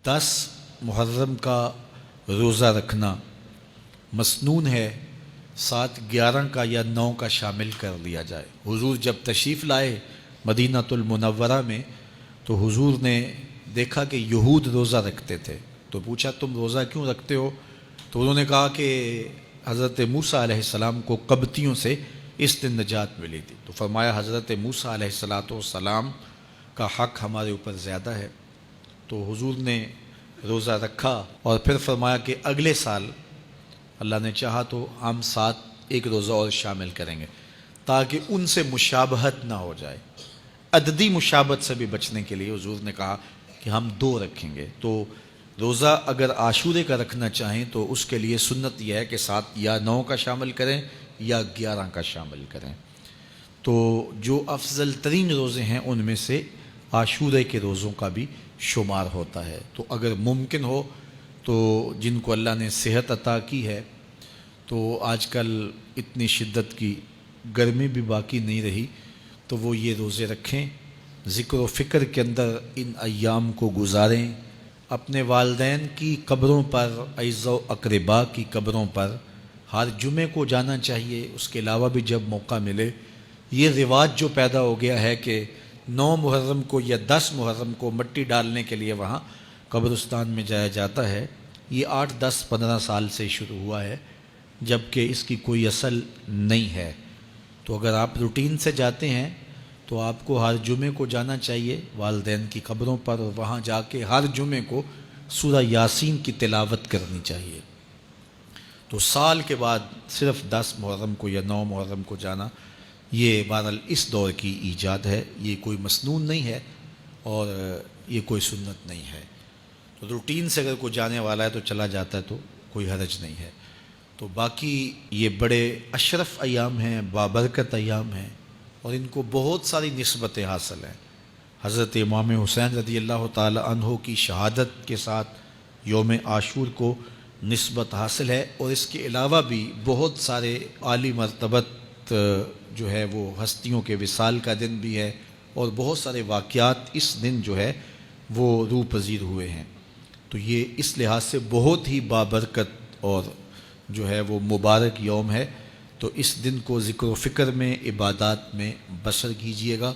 محرم کا روزہ رکھنا مسنون ہے، ساتھ 11 کا یا 9 کا شامل کر لیا جائے۔ حضور جب تشریف لائے مدینہ المنورہ میں تو حضور نے دیکھا کہ یہود روزہ رکھتے تھے، تو پوچھا تم روزہ کیوں رکھتے ہو؟ تو انہوں نے کہا کہ حضرت موسیٰ علیہ السلام کو قبطیوں سے اس دن نجات ملی تھی، تو فرمایا حضرت موسیٰ علیہ السلام کا حق ہمارے اوپر زیادہ ہے، تو حضور نے روزہ رکھا اور پھر فرمایا کہ اگلے سال اللہ نے چاہا تو ہم ساتھ ایک روزہ اور شامل کریں گے تاکہ ان سے مشابہت نہ ہو جائے۔ عددی مشابہت سے بھی بچنے کے لیے حضور نے کہا کہ ہم 2 رکھیں گے۔ تو روزہ اگر عاشورے کا رکھنا چاہیں تو اس کے لیے سنت یہ ہے کہ ساتھ یا 9 کا شامل کریں یا 11 کا شامل کریں۔ تو جو افضل ترین روزے ہیں ان میں سے عاشورے کے روزوں کا بھی شمار ہوتا ہے۔ تو اگر ممکن ہو تو جن کو اللہ نے صحت عطا کی ہے، تو آج کل اتنی شدت کی گرمی بھی باقی نہیں رہی، تو وہ یہ روزے رکھیں، ذکر و فکر کے اندر ان ایام کو گزاریں، اپنے والدین کی قبروں پر، اعزاء و اقرباء کی قبروں پر ہر جمعے کو جانا چاہیے۔ اس کے علاوہ بھی جب موقع ملے، یہ رواج جو پیدا ہو گیا ہے کہ 9 محرم کو یا 10 محرم کو مٹی ڈالنے کے لیے وہاں قبرستان میں جایا جاتا ہے، یہ 8 10 15 سال سے شروع ہوا ہے، جبکہ اس کی کوئی اصل نہیں ہے۔ تو اگر آپ روٹین سے جاتے ہیں تو آپ کو ہر جمعے کو جانا چاہیے والدین کی قبروں پر، اور وہاں جا کے ہر جمعے کو سورہ یاسین کی تلاوت کرنی چاہیے۔ تو سال کے بعد صرف 10 محرم کو یا 9 محرم کو جانا، یہ بہرحال اس دور کی ایجاد ہے، یہ کوئی مسنون نہیں ہے اور یہ کوئی سنت نہیں ہے۔ تو روٹین سے اگر کوئی جانے والا ہے تو چلا جاتا ہے تو کوئی حرج نہیں ہے۔ تو باقی یہ بڑے اشرف ایام ہیں، بابرکت ایام ہیں، اور ان کو بہت ساری نسبتیں حاصل ہیں۔ حضرت امام حسین رضی اللہ تعالی عنہ کی شہادت کے ساتھ یوم عاشور کو نسبت حاصل ہے، اور اس کے علاوہ بھی بہت سارے عالی مرتبت جو ہے وہ ہستیوں کے وصال کا دن بھی ہے، اور بہت سارے واقعات اس دن جو ہے وہ روح پذیر ہوئے ہیں۔ تو یہ اس لحاظ سے بہت ہی بابرکت اور جو ہے وہ مبارک یوم ہے۔ تو اس دن کو ذکر و فکر میں، عبادات میں بسر کیجئے گا،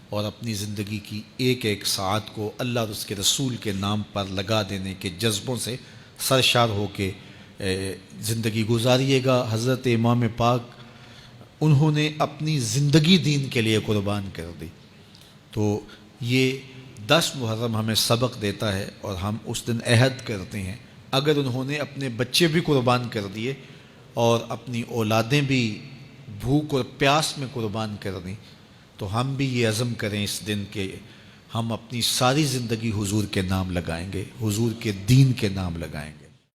اور اپنی زندگی کی ایک ایک ساعت کو اللہ اور اس کے رسول کے نام پر لگا دینے کے جذبوں سے سرشار ہو کے زندگی گزاریے گا۔ حضرت امام پاک انہوں نے اپنی زندگی دین کے لیے قربان کر دی، تو یہ 10 محرم ہمیں سبق دیتا ہے، اور ہم اس دن عہد کرتے ہیں اگر انہوں نے اپنے بچے بھی قربان کر دیے اور اپنی اولادیں بھی بھوک اور پیاس میں قربان کر دیں، تو ہم بھی یہ عزم کریں اس دن کہ ہم اپنی ساری زندگی حضور کے نام لگائیں گے، حضور کے دین کے نام لگائیں گے۔